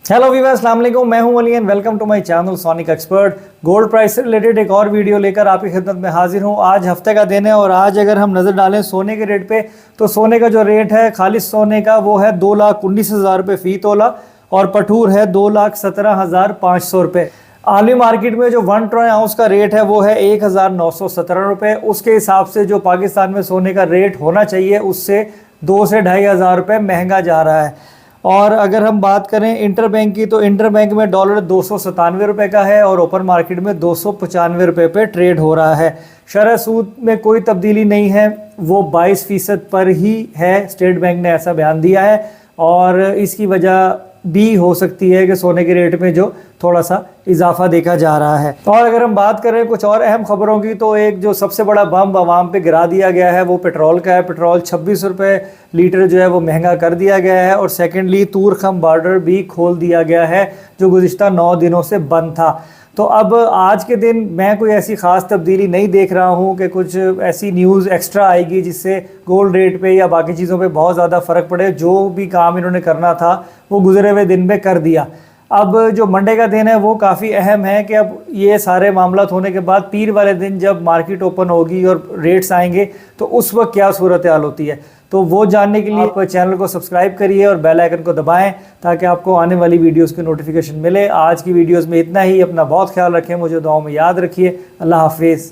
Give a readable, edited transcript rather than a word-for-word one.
Hello Weaver, अस्सलाम वालेकुम। मैं हूं Ali and welcome to my channel sonic expert. Gold price से रिलेटेड एक और वीडियो लेकर आपकी खिदमत में हाजिर हूं। आज हफ्ते का दिन है और आज अगर हम नज़र डालें सोने के रेट पे तो सोने का जो रेट है खालिस सोने का वो है 2,19,000 रुपये फ़ी तोला और पठूर है 2,17,500 रुपये। आलमी मार्केट में जो 1 ट्रोय आउंस का रेट है वो है 1,917 रुपये। उसके हिसाब से जो पाकिस्तान में सोने का रेट होना चाहिए उससे 2 से 2,500 रुपये महंगा जा रहा है। और अगर हम बात करें इंटर बैंक की तो इंटर बैंक में डॉलर 297 रुपये का है और ओपन मार्केट में 295 रुपये पे ट्रेड हो रहा है। शरह सूद में कोई तब्दीली नहीं है, वो 22% पर ही है। स्टेट बैंक ने ऐसा बयान दिया है और इसकी वजह भी हो सकती है कि सोने के रेट में जो थोड़ा सा इजाफा देखा जा रहा है। और अगर हम बात करें कुछ और अहम खबरों की तो एक जो सबसे बड़ा बम आवाम पे गिरा दिया गया है वो पेट्रोल का है। पेट्रोल 26 रुपये लीटर जो है वो महंगा कर दिया गया है। और सेकेंडली तूरखम बॉर्डर भी खोल दिया गया है जो गुज़िश्ता 9 दिनों से बंद था। तो अब आज के दिन मैं कोई ऐसी ख़ास तब्दीली नहीं देख रहा हूँ कि कुछ ऐसी न्यूज़ एक्स्ट्रा आएगी जिससे गोल्ड रेट पे या बाकी चीज़ों पे बहुत ज़्यादा फ़र्क पड़े। जो भी काम इन्होंने करना था वो गुजरे हुए दिन में कर दिया। अब जो मंडे का दिन है वो काफ़ी अहम है कि अब ये सारे मामला होने के बाद पीर वाले दिन जब मार्केट ओपन होगी और रेट्स आएंगे तो उस वक्त क्या सूरत हाल होती है। तो वो जानने के लिए आप चैनल को सब्सक्राइब करिए और बेल आइकन को दबाएं ताकि आपको आने वाली वीडियोस की नोटिफिकेशन मिले। आज की वीडियोस में इतना ही। अपना बहुत ख्याल रखें, मुझे दुआओं में याद रखिए। अल्लाह हाफिज़।